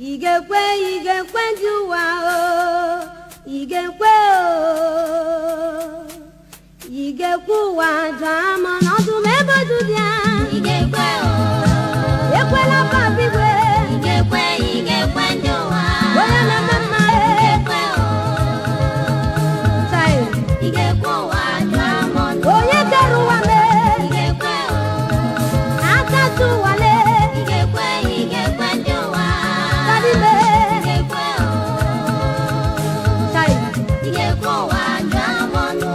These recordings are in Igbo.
Igekwe ndị ụwa o, igekwe o, igekwe ụwa jụọ ama n'ọdụ m ebe odu dị ya. Igekwe o, Ekwela papa igwe, igekwe ndị ụwa. onye na-eme mma Igekwe o, tai. igekwe ụwa jụọ ama ọnụ. Onye kere ụwa mee, Igekwe o, akatụ ụwa lee, igekwe ndị ụwa. tadị mee, Igekwe o, tai. igekwe ụwa jụọ ama ọnụ.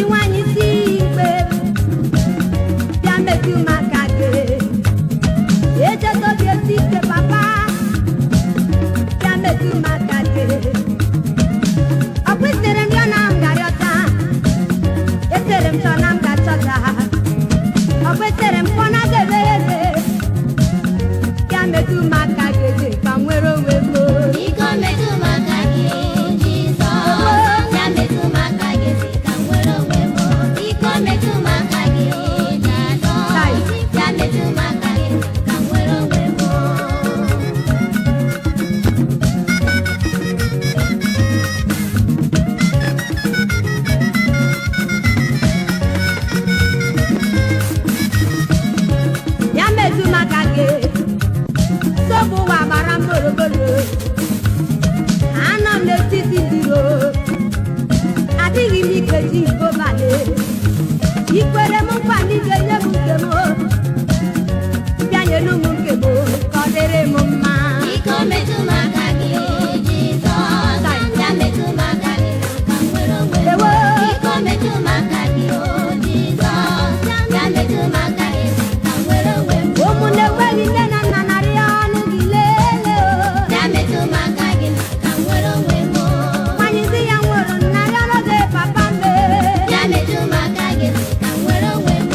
nwanyị si igbe bịa metụ maka gị echeta obi esi ike papa bịa metụ maka gị ọ kwesịrị m ya na m garịọta etere m chọ na m ga-achọta ọ kwesịrị m kpọ na ga-emeghe bịa metụ maka gị ka m nwere onwe m Biko metụ maka gị Jizọs bịa metụ maka gị ka m nwere onwe m Biko metụ maka gị Jizọs bịa metụ maka gị ka m nwere onwe m ya metụ maka gị nsogbu ụwa gbara m gburugburu anọ m n'etiti biro adịghị m ike ji iko bale ikwere m nkwa na ị ga-enye m nke m bịanyelu m nke m ka ọ dịrị m mma Biko metụ maka gị Jizọs bịa metụ maka gị ka m nwere onwe m Ewo. Biko metụ maka gị Jizọs bịa metụ maka gị ka m nwere onwe m ụmụnne enweghị nne na nna narị ọnụ gị lelee bịa metụ maka gị ka m nwere onwe m nwanyị di ya nwụrụ narị ọnụ gị papa mbe bịa metụ maka gị ka m nwere onwe m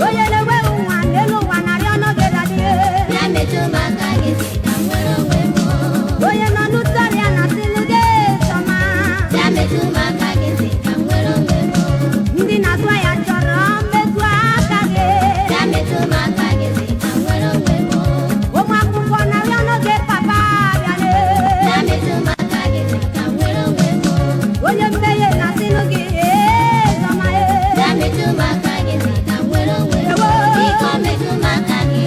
onye na-enweghị nwa n'elu ụwa narị ọnụ gị dadie bịa metụ maka gị ka m nwere onwe m onye nọ n'ụtọrịa na sịlụ gị sọma bịa metụ maka gị ka m nwere onwe m ndị na-atụ ya chọrọ mmetụ aka gị bịa metụ maka gị ka m nwere onwe m ụmụ akwụkwọ narị ọnụ gị papa bịale bịa metụ maka gị ka m nwere onwe m onye mmehie na sịlụ gị sọma bịa metụ maka gị ka m nwere onwe m Biko metụ maka gị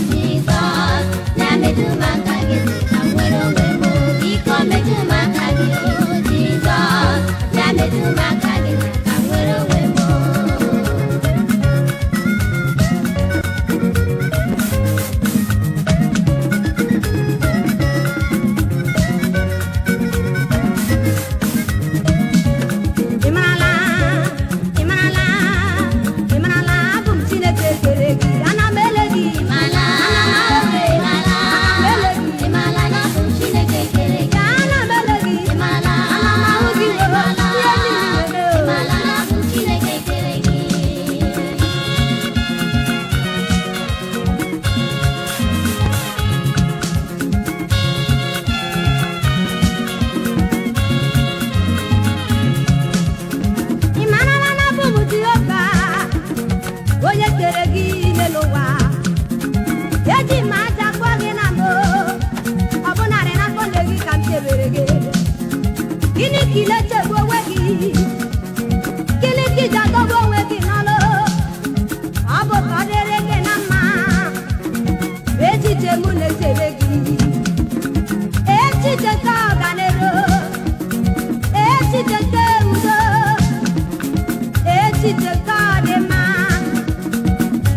Jizọs bịa metụ maka gị ka m nwere onwe m Biko metụ maka gị Jizọs bịa metụ maka gị ka m nwere onwe m ị marala ị marala ị marala abụ m Chineke kere gị ana m ele gị Ịmala, ịmala, ịmala na ọ bụ Chineke kere gị. ana m ele gị Ịmala, ana m ahụ gị ịmala, ihe niile ịmala na ọ bụ Chineke kere gị. ị marala na abụ m Jehova onye kere gị n'elu ụwa eji m aja kpọọ gị na mbụ ọ bụ narị na mkpọle gị ka m chebere gị gịnị ka ile chegbu onwe gị gịnị ka iji adọgbu onwe gị n'ọlụ ọ bụ ka ọ dịrị gị na mma echiche mụ na-echere gị echiche nke ọganiru echiche nke udo echiche nke ọdịmma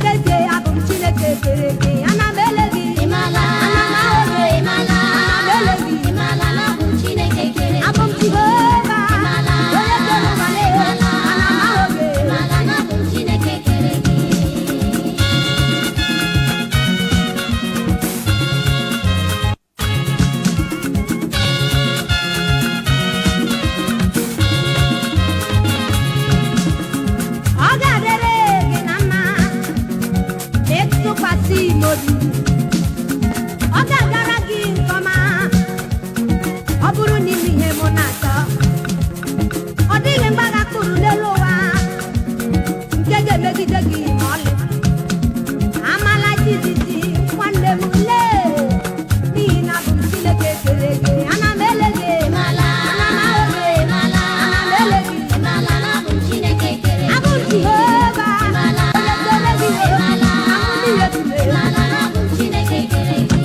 kezie abụ m Chineke kere gị ana m ele gị Ịmala, ana m ahụ gị ịmala, ana m ele gị ịmala na ọ bụ Chineke kere gị. abụ m Jehova Ịmala, onye kere ụwa na-ewe ịmala, ana m ahụ gị ịmala na ọ bụ Chineke kere gị. ọ ga-adịrị gị na mma ịtụkwasị m obi ọ ga-agara gị nke ọma ọ bụrụ na ime ihe mụ na-achọ ọ dịghị mgbagha kpụrụ n'elu ụwa nke ga-emegide gị ma ọlị amala jijiji nwanne m lee n'ihi na abụ m Chineke kere gị ana m ele gị Ịmala, ana m ahụ gị ịmala, ana m ele gị ịmala na ọ bụ Chineke kere gị. abụ m Jehova Ịmala, onye kere gị ịmala, ahụ n'ihe tụrụ ịmala na ọ bụ Chineke kere gị.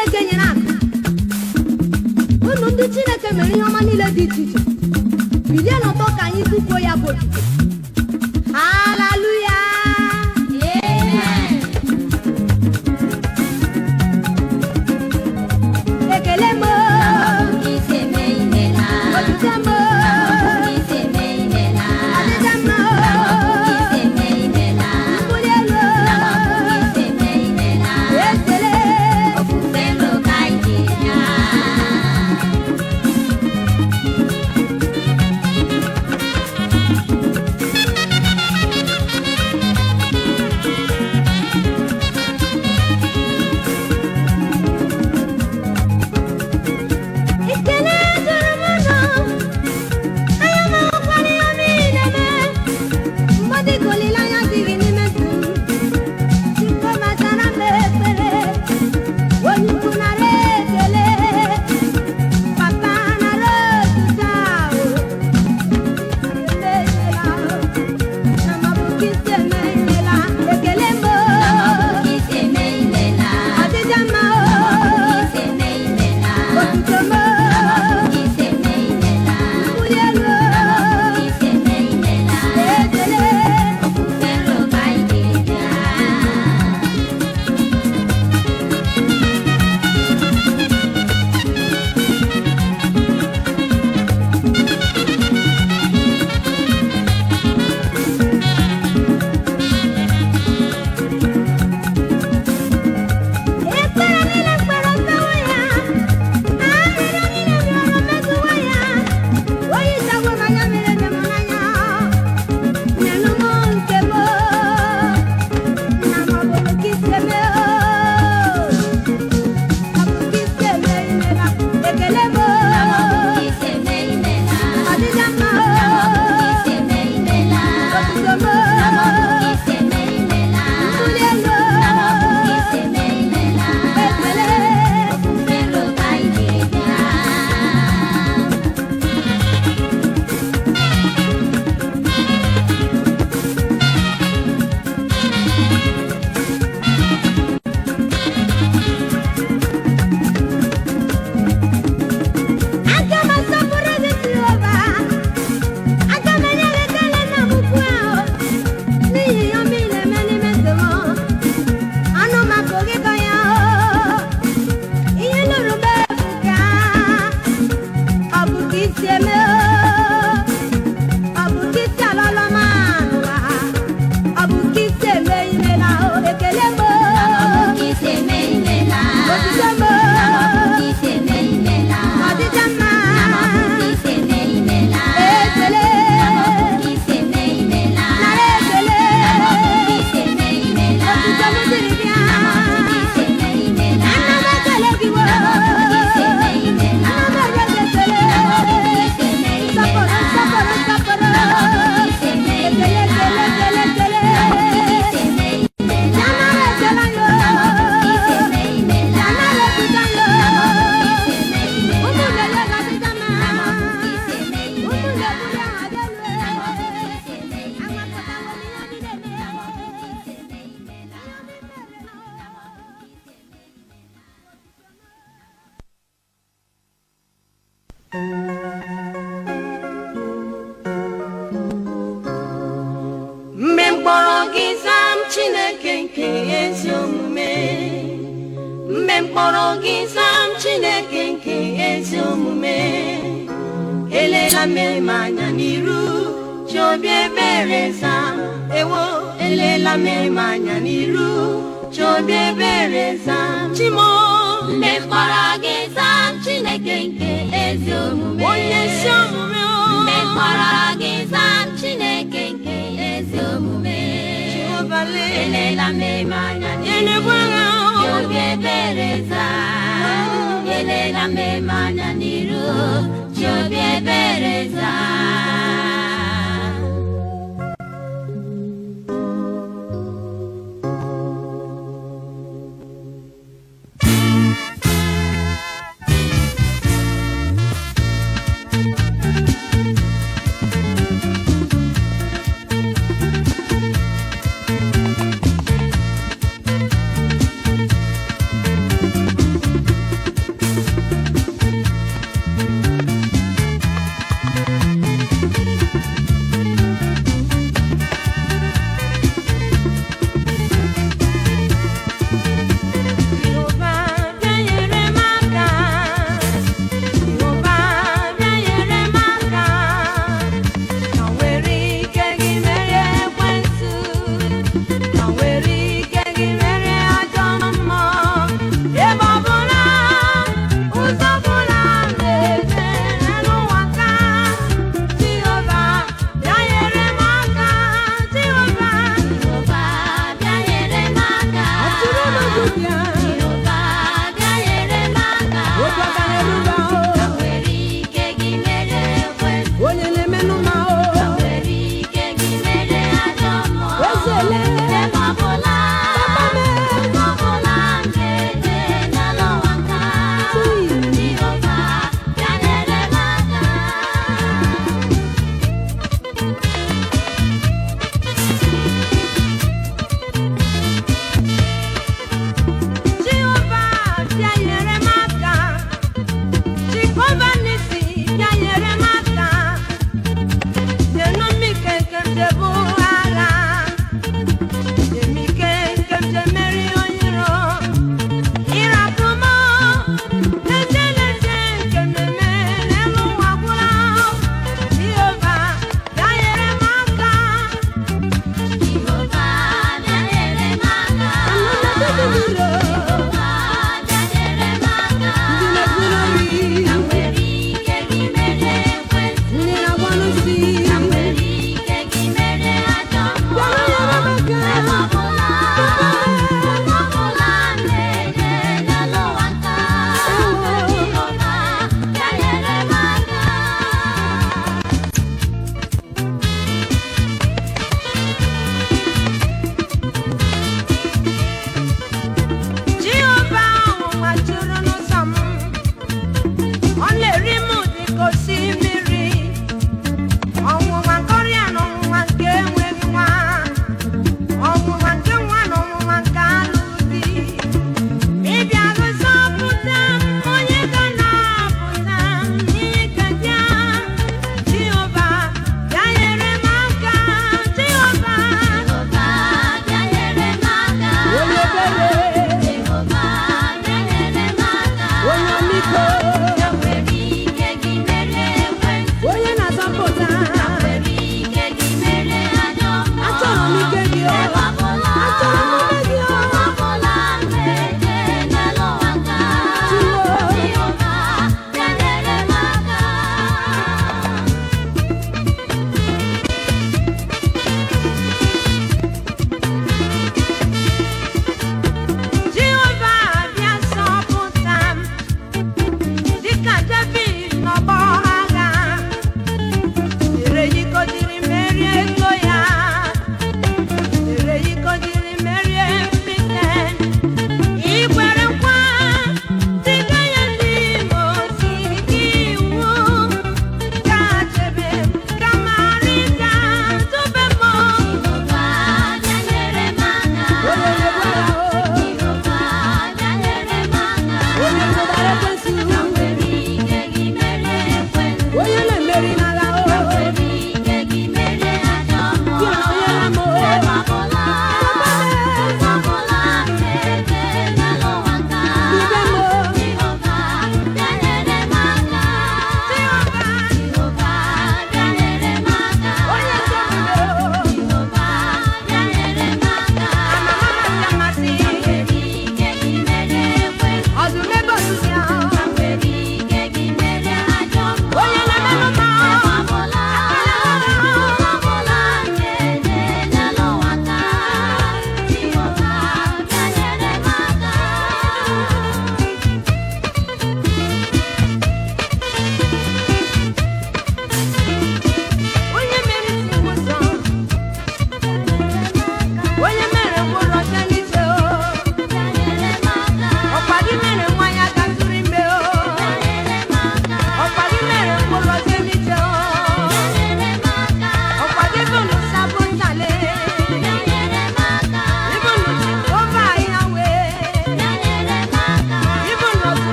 Chineke nyere aka. Unu ndị Chineke mere ihe ọma niile dị iche iche. Bilie n'ọtọ ka anyị tupuo ya bụ otuto. Hallelujah. Ekele mo. Otuto mo. Adịja mma o. Mbuli elu o. Ekele.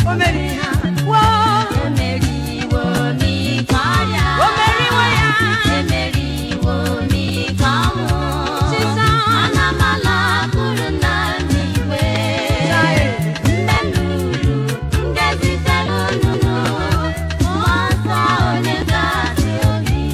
Omeriria,